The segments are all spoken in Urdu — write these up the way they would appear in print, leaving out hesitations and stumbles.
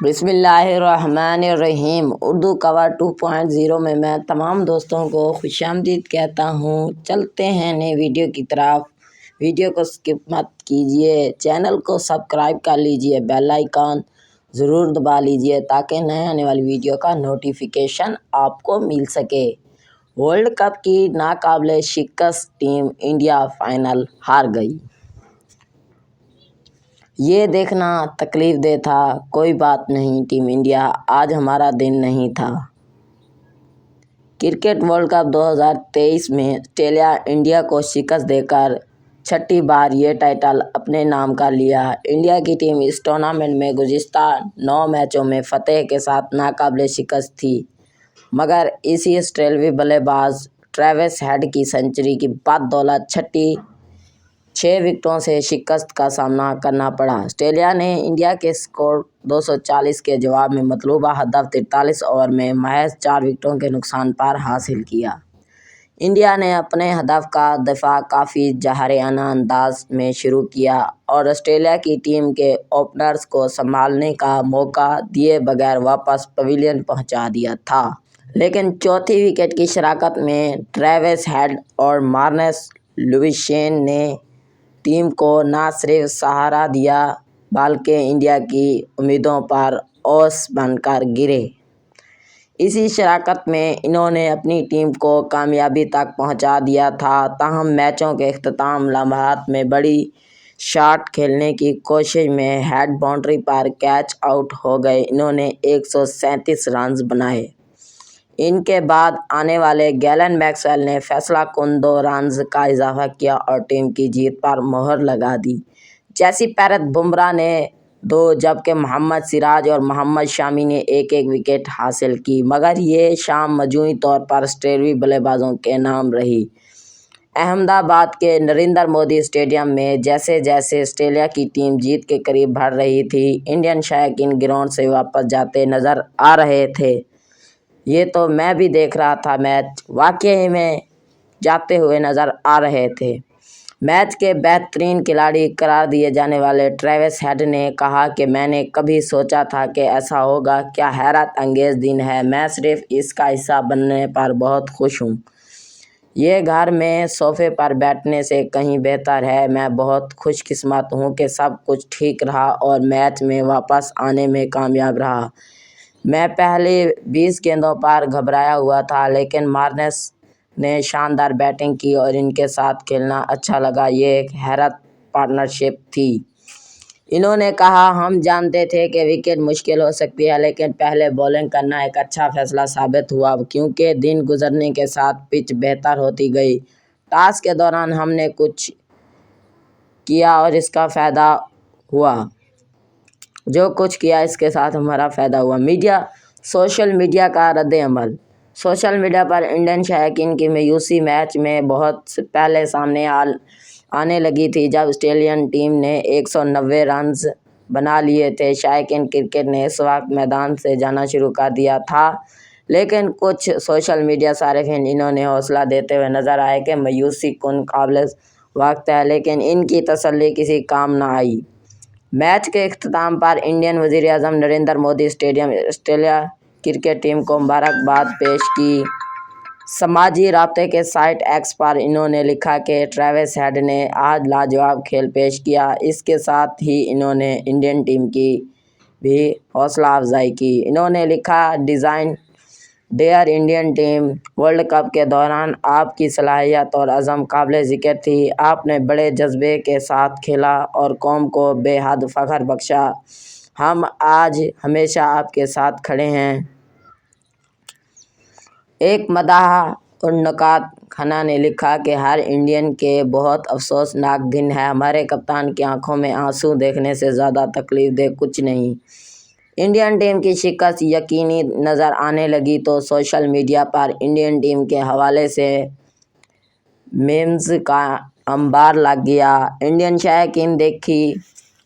بسم اللہ الرحمن الرحیم۔ اردو کور 2.0 میں تمام دوستوں کو خوش آمدید کہتا ہوں۔ چلتے ہیں نئے ویڈیو کی طرف۔ ویڈیو کو سکپ مت کیجیے، چینل کو سبسکرائب کر لیجیے، بیل آئیکن ضرور دبا لیجیے تاکہ نئے آنے والی ویڈیو کا نوٹیفیکیشن آپ کو مل سکے۔ ورلڈ کپ کی ناقابل شکست ٹیم انڈیا فائنل ہار گئی۔ یہ دیکھنا تکلیف دہ تھا۔ کوئی بات نہیں ٹیم انڈیا، آج ہمارا دن نہیں تھا۔ کرکٹ ورلڈ کپ 2023 میں آسٹریلیا انڈیا کو شکست دے کر چھٹی بار یہ ٹائٹل اپنے نام کر لیا۔ انڈیا کی ٹیم اس ٹورنامنٹ میں گزشتہ 9 میچوں میں فتح کے ساتھ ناقابل شکست تھی، مگر اسی آسٹریلوی بلے باز ٹریوس ہیڈ کی سنچری کی بدولت 6 وکٹوں سے شکست کا سامنا کرنا پڑا۔ آسٹریلیا نے انڈیا کے اسکور 240 کے جواب میں مطلوبہ ہدف 43 اوور میں محض 4 وکٹوں کے نقصان پر حاصل کیا۔ انڈیا نے اپنے ہدف کا دفاع کافی جارحانہ انداز میں شروع کیا اور آسٹریلیا کی ٹیم کے اوپنرز کو سنبھلنے کا موقع دیے بغیر واپس پویلین پہنچا دیا تھا۔ لیکن چوتھی وکٹ کی شراکت میں ٹریوس ہیڈ اور مارنس لیوشین نے ٹیم کو نہ صرف سہارا دیا بلکہ انڈیا کی امیدوں پر اوس بن کر گرے۔ اسی شراکت میں انہوں نے اپنی ٹیم کو کامیابی تک پہنچا دیا تھا، تاہم میچوں کے اختتام لمحات میں بڑی شاٹ کھیلنے کی کوشش میں ہیڈ باؤنڈری پر کیچ آؤٹ ہو گئے۔ انہوں نے 137 رنز بنائے۔ ان کے بعد آنے والے گیلن میکسویل نے فیصلہ کن 2 رنز کا اضافہ کیا اور ٹیم کی جیت پر مہر لگا دی۔ جسپریت بمراہ نے 2 جبکہ محمد سراج اور محمد شامی نے 1 وکٹ حاصل کی، مگر یہ شام مجموعی طور پر آسٹریلوی بلے بازوں کے نام رہی۔ احمد آباد کے نریندر مودی اسٹیڈیم میں جیسے جیسے آسٹریلیا کی ٹیم جیت کے قریب بڑھ رہی تھی، انڈین شائقین گراؤنڈ سے واپس جاتے نظر آ رہے تھے۔ یہ تو میں بھی دیکھ رہا تھا، میچ واقعی میں جاتے ہوئے نظر آ رہے تھے۔ میچ کے بہترین کھلاڑی قرار دیے جانے والے ٹریوس ہیڈ نے کہا کہ میں نے کبھی سوچا تھا کہ ایسا ہوگا، کیا حیرت انگیز دن ہے، میں صرف اس کا حصہ بننے پر بہت خوش ہوں۔ یہ گھر میں صوفے پر بیٹھنے سے کہیں بہتر ہے۔ میں بہت خوش قسمت ہوں کہ سب کچھ ٹھیک رہا اور میچ میں واپس آنے میں کامیاب رہا۔ میں پہلی 20 گیندوں پر گھبرایا ہوا تھا، لیکن مارنس نے شاندار بیٹنگ کی اور ان کے ساتھ کھیلنا اچھا لگا۔ یہ ایک حیرت پارٹنرشپ تھی۔ انہوں نے کہا، ہم جانتے تھے کہ وکٹ مشکل ہو سکتی ہے، لیکن پہلے بولنگ کرنا ایک اچھا فیصلہ ثابت ہوا کیونکہ دن گزرنے کے ساتھ پچ بہتر ہوتی گئی۔ ٹاس کے دوران ہم نے کچھ کیا اور اس کا فائدہ ہوا۔ جو کچھ کیا اس کے ساتھ ہمارا فائدہ ہوا۔ سوشل میڈیا کا رد عمل۔ سوشل میڈیا پر انڈین شائقین کی مایوسی میچ میں بہت پہلے سامنے آنے لگی تھی، جب آسٹریلین ٹیم نے 190 رنز بنا لیے تھے۔ شائقین کرکٹ نے اس وقت میدان سے جانا شروع کر دیا تھا، لیکن کچھ سوشل میڈیا صارفین انہیں حوصلہ دیتے ہوئے نظر آئے کہ مایوسی کن قابل وقت ہے، لیکن ان کی تسلی کسی کام نہ آئی۔ میچ کے اختتام پر انڈین وزیر اعظم Narendra Modi stadium Australia cricket team کو مبارکباد پیش کی۔ سماجی رابطے کے سائٹ ایکس پر انہوں نے لکھا کہ ٹریوس ہیڈ نے آج لاجواب کھیل پیش کیا۔ اس کے ساتھ ہی انہوں نے انڈین ٹیم کی بھی حوصلہ افزائی کی۔ انہوں نے لکھا، dear Indian team, world cup کے دوران آپ کی صلاحیت اور عزم قابل ذکر تھی۔ آپ نے بڑے جذبے کے ساتھ کھیلا اور قوم کو بے حد فخر بخشا۔ ہم آج ہمیشہ آپ کے ساتھ کھڑے ہیں۔ ایک مداح اور نکات خانہ نے لکھا کہ ہر انڈین کے بہت افسوسناک دن ہے۔ ہمارے کپتان کی آنکھوں میں آنسو دیکھنے سے زیادہ تکلیف دہ کچھ نہیں۔ انڈین ٹیم کی شکست یقینی نظر آنے لگی تو سوشل میڈیا پر انڈین ٹیم کے حوالے سے میمز کا انبار لگ گیا۔ انڈین شائقین دیکھی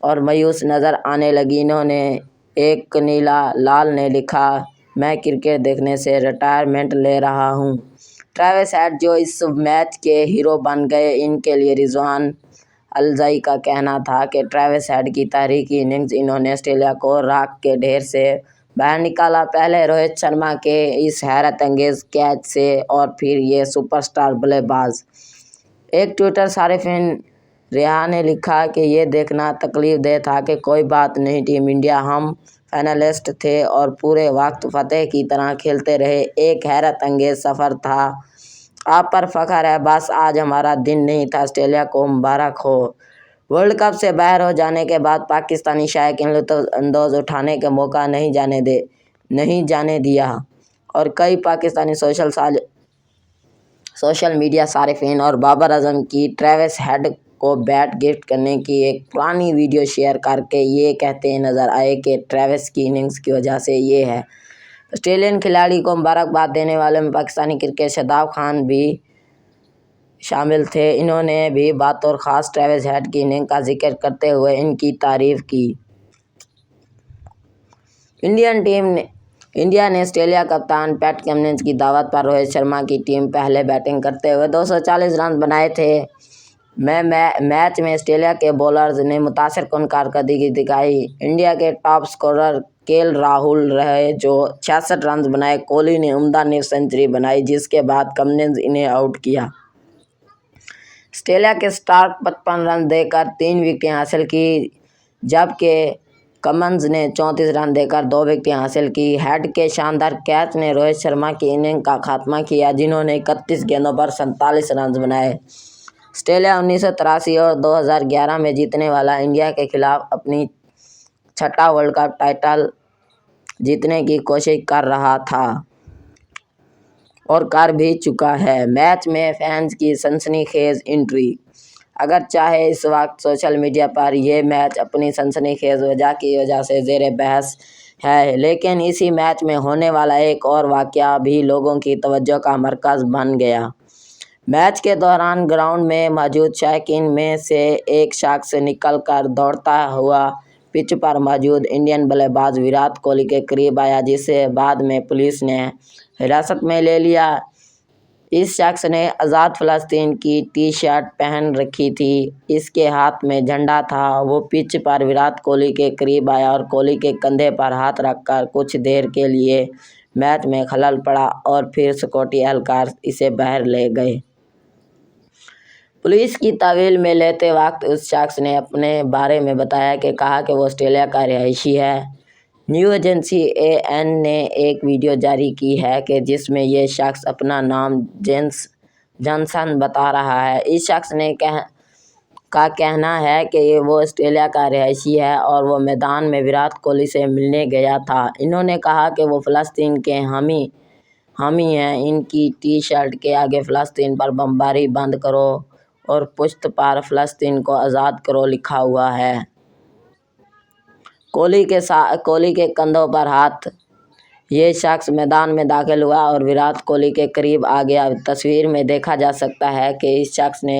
اور مایوس نظر آنے لگی۔ انہوں نے ایک کنیلا لال نے لکھا، میں کرکٹ دیکھنے سے ریٹائرمنٹ لے رہا ہوں۔ ٹریوس ہیڈ جو اس میچ کے ہیرو بن گئے، ان کے لیے رضوان الزئی کا کہنا تھا کہ ٹریوس ہیڈ کی تحریکی اننگز انہوں نے آسٹریلیا کو راکھ کے ڈھیر سے باہر نکالا، پہلے روہت شرما کے اس حیرت انگیز کیچ سے اور پھر یہ سپر سٹار بلے باز۔ ایک ٹویٹر صارفین ریحا نے لکھا کہ یہ دیکھنا تکلیف دہ تھا کہ کوئی بات نہیں ٹیم انڈیا، ہم فائنلسٹ تھے اور پورے وقت فتح کی طرح کھیلتے رہے، ایک حیرت انگیز سفر تھا، آپ پر فخر ہے، بس آج ہمارا دن نہیں تھا، آسٹریلیا کو مبارک ہو۔ ورلڈ کپ سے باہر ہو جانے کے بعد پاکستانی شائقین لطف اندوز ہونے کا موقع نہیں جانے دیا اور کئی پاکستانی سوشل میڈیا صارفین اور بابر اعظم کی ٹریوس ہیڈ کو بیٹ گفٹ کرنے کی ایک پرانی ویڈیو شیئر کر کے یہ کہتے نظر آئے کہ ٹریوس کی اننگز کی وجہ سے یہ ہے۔ آسٹریلین کھلاڑی کو مبارکباد دینے والوں میں پاکستانی کرکٹر شاداب خان بھی شامل تھے، انہوں نے بھی بطور خاص ٹریوس ہیڈ کی اننگز کا ذکر کرتے ہوئے ان کی تعریف کی۔ انڈیا نے آسٹریلیا کپتان پیٹ کمنس کی دعوت پر روہت شرما کی ٹیم پہلے بیٹنگ کرتے ہوئے 240 رنز بنائے تھے۔ میچ میں آسٹریلیا کے بولرز نے متاثر کن کارکردگی دکھائی۔ انڈیا کے ٹاپ اسکورر KL راہل رہے جو 66 رنز بنائے، کوہلی نے عمدہ نصف سنچری بنائی جس کے بعد کمنس انہیں آؤٹ کیا۔ آسٹریلیا کے سٹارک 55 رنز دے کر 3 وکٹیں حاصل کی جبکہ کمنس نے 34 رن دے کر 2 وکٹیں حاصل کی۔ ہیڈ کے شاندار کیچ نے روہت شرما کی اننگ کا خاتمہ کیا جنہوں نے 31 گیندوں پر 47 رنز بنائے۔ آسٹریلیا 1983 اور 2011 میں جیتنے والا انڈیا کے خلاف اپنی چھٹا ورلڈ کپ ٹائٹل جیتنے کی کوشش کر رہا تھا اور کر بھی چکا ہے۔ میچ میں فینس کی سنسنی خیز انٹری۔ اگرچہ اس وقت سوشل میڈیا پر یہ میچ اپنی سنسنی خیز وجہ کی وجہ سے زیر بحث ہے، لیکن اسی میچ میں ہونے والا ایک اور واقعہ بھی لوگوں کی توجہ کا مرکز بن گیا۔ میچ کے دوران گراؤنڈ میں موجود شائقین میں سے ایک شخص نکل کر دوڑتا ہوا پچ پر موجود انڈین بلے باز وراٹ کوہلی کے قریب آیا جسے بعد میں پولیس نے حراست میں لے لیا۔ اس شخص نے آزاد فلسطین کی ٹی شرٹ پہن رکھی تھی، اس کے ہاتھ میں جھنڈا تھا، وہ پچ پر وراٹ کوہلی کے قریب آیا اور کوہلی کے کندھے پر ہاتھ رکھ کر کچھ دیر کے لیے میچ میں خلل پڑا اور پھر سیکورٹی اہلکار اسے باہر لے گئے۔ پولیس کی تحویل میں لیتے وقت اس شخص نے اپنے بارے میں بتایا کہ کہا کہ وہ آسٹریلیا کا رہائشی ہے۔ نیوز ایجنسی AN نے ایک ویڈیو جاری کی ہے کہ جس میں یہ شخص اپنا نام جیمس جانسن بتا رہا ہے۔ اس شخص کا کہنا ہے کہ وہ آسٹریلیا کا رہائشی ہے اور وہ میدان میں وراٹ کوہلی سے ملنے گیا تھا۔ انہوں نے کہا کہ وہ فلسطین کے حامی ہیں، ان کی ٹی شرٹ کے آگے فلسطین پر بمباری بند کرو اور پشت پر فلسطین کو آزاد کرو لکھا ہوا ہے۔ کوہلی کے کندھوں پر ہاتھ، یہ شخص میدان میں داخل ہوا اور وراٹ کوہلی کے قریب آ گیا۔ تصویر میں دیکھا جا سکتا ہے کہ اس شخص نے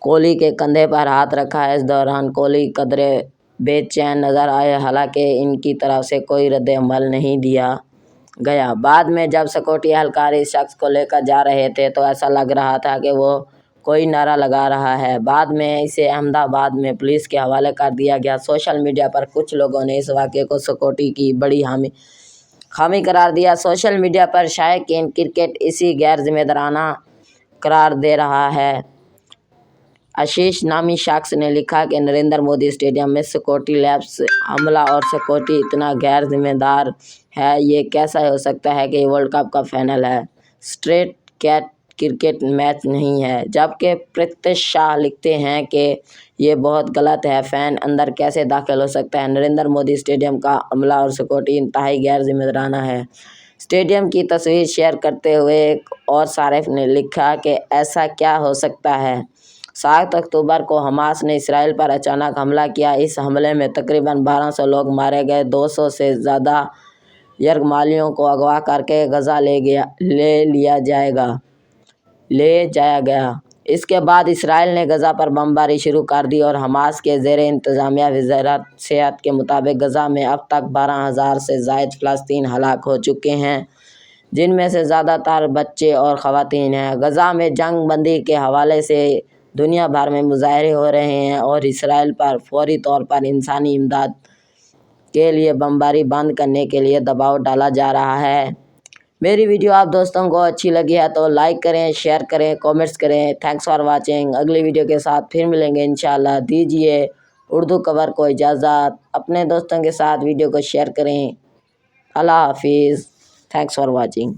کوہلی کے کندھے پر ہاتھ رکھا۔ اس دوران کوہلی قدرے بے چین نظر آئے، حالانکہ ان کی طرف سے کوئی رد عمل نہیں دیا گیا۔ بعد میں جب سیکورٹی اہلکار اس شخص کو لے کر جا رہے تھے تو ایسا لگ رہا تھا کہ وہ کوئی نعرہ لگا رہا ہے۔ بعد میں اسے احمد آباد میں پولیس کے حوالے کر دیا گیا۔ سوشل میڈیا پر کچھ لوگوں نے اس واقعے کو سیکورٹی کی بڑی خامی قرار دیا۔ سوشل میڈیا پر شائقین کرکٹ اسے غیر ذمہ دارانہ قرار دے رہا ہے۔ آشیش نامی شخص نے لکھا کہ نریندر مودی اسٹیڈیم میں سیکورٹی لیپس عملہ اور سیکورٹی اتنا غیر ذمہ دار ہے، یہ کیسے ہو سکتا ہے کہ یہ ورلڈ کپ کا فائنل ہے، اسٹریٹ کرکٹ میچ نہیں ہے۔ جبکہ پرتیش شاہ لکھتے ہیں کہ یہ بہت غلط ہے، فین اندر کیسے داخل ہو سکتا ہے، نریندر مودی اسٹیڈیم کا عملہ اور سیکورٹی انتہائی غیر ذمہ دارانہ ہے۔ اسٹیڈیم کی تصویر شیئر کرتے ہوئے ایک اور صارف نے لکھا کہ ایسا کیا ہو سکتا ہے۔ 7 اکتوبر کو حماس نے اسرائیل پر اچانک حملہ کیا، اس حملے میں تقریباً 1200 لوگ مارے گئے، 200 سے زیادہ یرغمالیوں کو اغوا کر کے غزہ لے جایا گیا۔ اس کے بعد اسرائیل نے غزہ پر بمباری شروع کر دی اور حماس کے زیر انتظامیہ وزارت صحت کے مطابق غزہ میں اب تک 12,000 سے زائد فلسطینی ہلاک ہو چکے ہیں، جن میں سے زیادہ تر بچے اور خواتین ہیں۔ غزہ میں جنگ بندی کے حوالے سے دنیا بھر میں مظاہرے ہو رہے ہیں اور اسرائیل پر فوری طور پر انسانی امداد کے لیے بمباری بند کرنے کے لیے دباؤ ڈالا جا رہا ہے۔ میری ویڈیو آپ دوستوں کو اچھی لگی ہے تو لائک کریں، شیئر کریں، کومنٹس کریں۔ Thanks for watching. اگلی ویڈیو کے ساتھ پھر ملیں گے انشاءاللہ۔ دیجیے اردو کور کو اجازت۔ اپنے دوستوں کے ساتھ ویڈیو کو شیئر کریں۔ اللہ حافظ۔ Thanks for watching.